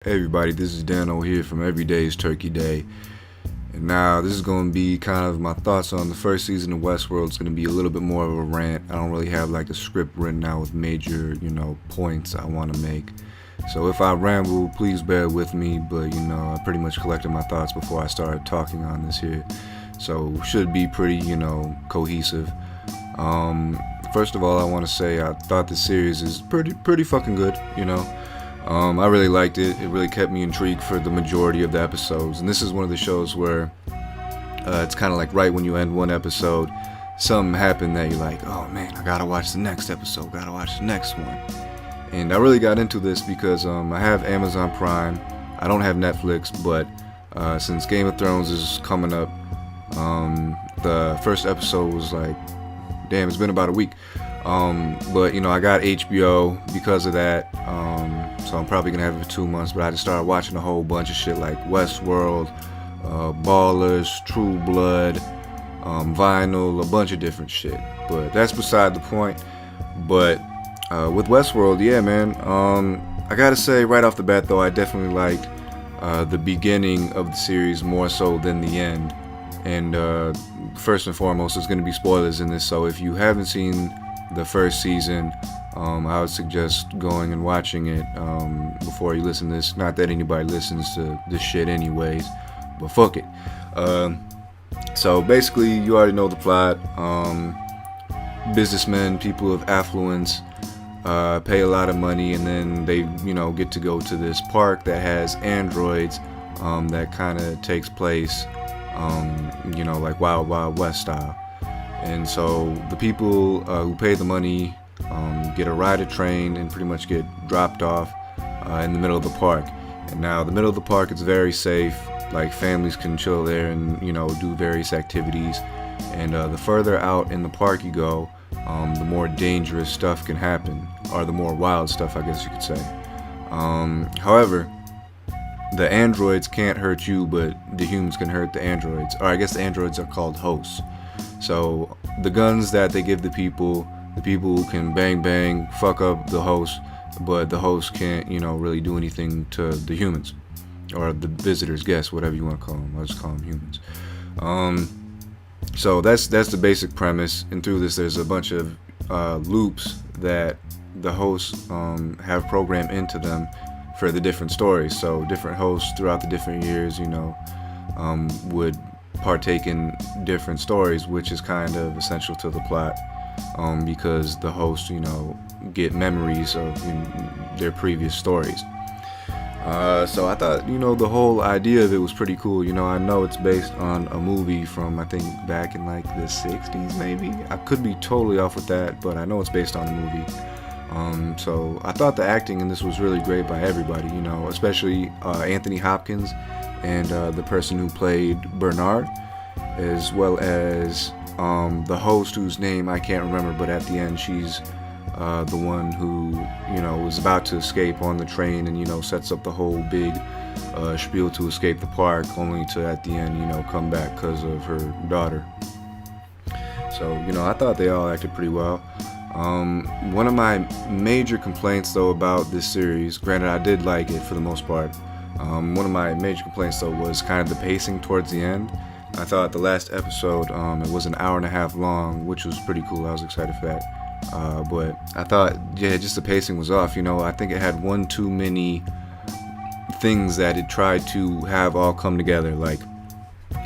Hey everybody, this is Dano here from Every Day's Turkey Day. And now this is going to be kind of my thoughts on the first season of Westworld. It's going to be a little bit more of a rant. I don't really have like a script written out with major, points I want to make. So if I ramble, please bear with me, but I pretty much collected my thoughts before I started talking on this here. So should be pretty, cohesive. First of all, I want to say I thought the series is pretty fucking good. I really liked it. It really kept me intrigued for the majority of the episodes. And this is one of the shows where it's kind of like right when you end one episode, something happened that you're like, oh man, I gotta watch the next episode, gotta watch the next one. And I really got into this because I have Amazon Prime. I don't have Netflix, but since Game of Thrones is coming up, the first episode was like, damn, it's been about a week. But I got HBO because of that. So I'm probably gonna have it for 2 months. But I just started watching a whole bunch of shit like Westworld, Ballers, True Blood, Vinyl, a bunch of different shit. But that's beside the point. But with Westworld, yeah, man. I gotta say right off the bat though, I definitely liked the beginning of the series more so than the end. And first and foremost, there's gonna be spoilers in this. So if you haven't seen the first season, I would suggest going and watching it before you listen to this. Not that anybody listens to this shit anyways, but fuck it. So basically, you already know the plot. Businessmen, people of affluence, pay a lot of money, and then they, get to go to this park that has androids that kind of takes place, like Wild Wild West style. And so the people who pay the money get a ride a train and pretty much get dropped off in the middle of the park. And now the middle of the park is very safe. Like families can chill there and do various activities. And the further out in the park you go, the more dangerous stuff can happen, or the more wild stuff, I guess you could say. However, the androids can't hurt you, but the humans can hurt the androids. Or I guess the androids are called hosts. So the guns that they give the people can bang bang, fuck up the host, but the host can't, really do anything to the humans or the visitors, guests, whatever you want to call them. I'll just call them humans. So that's the basic premise. And through this, there's a bunch of loops that the hosts have programmed into them for the different stories. So different hosts throughout the different years, would partake in different stories, which is kind of essential to the plot, because the hosts, get memories of their previous stories. So I thought, the whole idea of it was pretty cool. I know it's based on a movie from, I think, back in like the 60s, maybe. I could be totally off with that, but I know it's based on a movie. So I thought the acting in this was really great by everybody, especially Anthony Hopkins and the person who played Bernard, as well as the host whose name I can't remember, but at the end she's the one who was about to escape on the train and sets up the whole big spiel to escape the park, only to at the end come back because of her daughter. So I thought they all acted pretty well. One of my major complaints though about this series, granted I did like it for the most part, one of my major complaints though was kind of the pacing towards the end. I thought the last episode, it was an hour and a half long, which was pretty cool. I was excited for that. But I thought, just the pacing was off. I think it had one too many things that it tried to have all come together. Like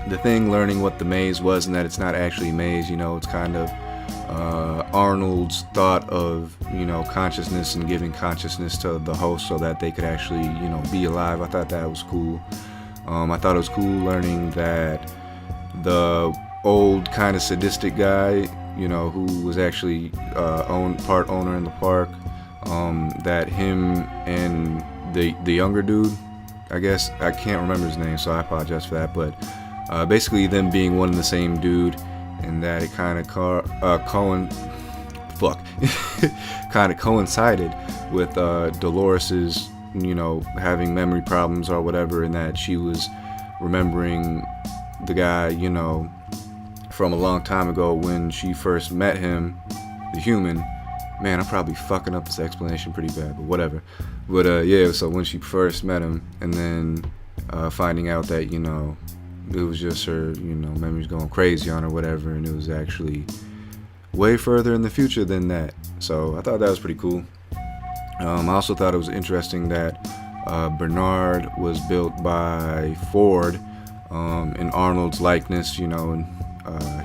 the thing learning what the maze was and that it's not actually a maze. It's kind of Arnold's thought of consciousness and giving consciousness to the host so that they could actually be alive. I thought that was cool. I thought it was cool learning that the old kind of sadistic guy, who was actually part owner in the park, that him and the younger dude, I guess I can't remember his name, so I apologize for that, but basically them being one and the same dude, and that it kind of kind of coincided with Dolores's having memory problems or whatever, and that she was remembering the guy from a long time ago when she first met him, the human, Man, I'm probably fucking up this explanation pretty bad, but whatever. But yeah, so when she first met him, and then finding out that, you know, it was just her, you know, memories going crazy on her, whatever, and it was actually way further in the future than that. So I thought that was pretty cool. I also thought it was interesting that Bernard was built by Ford in Arnold's likeness, you know, and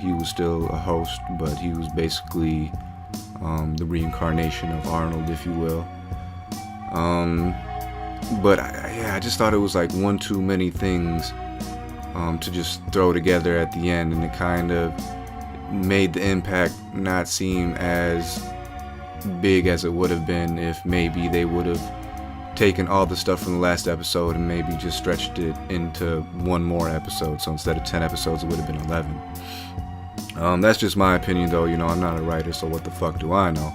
he was still a host, but he was basically the reincarnation of Arnold, if you will. But I just thought it was like one too many things to just throw together at the end, and it kind of made the impact not seem as big as it would have been if maybe they would have taken all the stuff from the last episode and maybe just stretched it into one more episode. So instead of 10 episodes, it would have been 11. That's just my opinion, though. You know, I'm not a writer, so what the fuck do I know?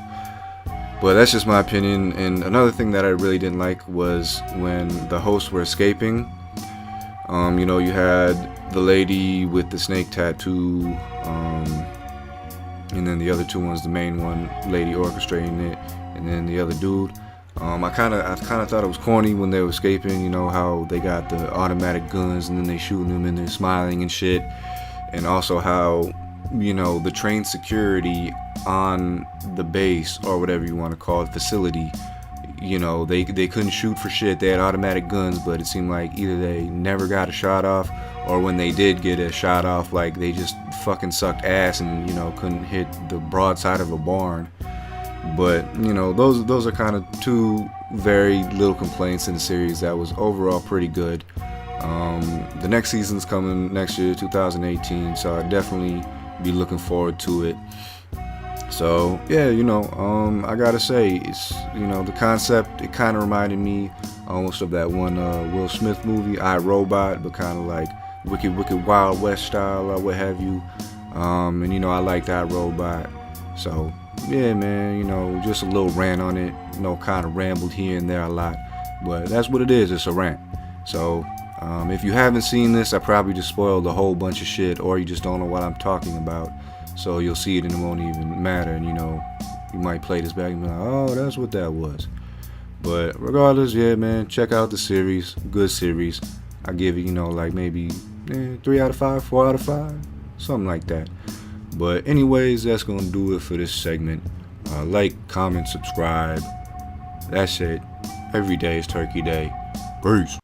But that's just my opinion. And another thing that I really didn't like was when the hosts were escaping. You know, you had the lady with the snake tattoo, and then the other two ones, the main one, lady orchestrating it, and then the other dude. I kind of thought it was corny when they were escaping. You know how they got the automatic guns and then they shooting them and they're smiling and shit, and also how, you know, the trained security on the base, or whatever you want to call it, facility, you know, they couldn't shoot for shit. They had automatic guns, but it seemed like either they never got a shot off, or when they did get a shot off, like they just fucking sucked ass and, you know, couldn't hit the broadside of a barn. But, you know, those are kind of two very little complaints in the series that was overall pretty good. The next season's coming next year, 2018, so I'd definitely be looking forward to it. So yeah, you know, I gotta say, it's, you know, the concept, it kind of reminded me almost of that one Will Smith movie, I, Robot, but kind of like wicked Wild West style, or what have you. And you know, I liked I, Robot. So yeah, man, you know, just a little rant on it. You know, kind of rambled here and there a lot, but that's what it is. It's a rant. So if you haven't seen this, I probably just spoiled a whole bunch of shit, or you just don't know what I'm talking about. So you'll see it and it won't even matter, and you know, you might play this back and be like, oh, that's what that was. But regardless, yeah, man, check out the series. Good series. I give it, you know, like maybe 3 out of 5, 4 out of 5, something like that. But anyways, that's gonna do it for this segment. Like, comment, subscribe. That's it. Every day is Turkey Day. Peace.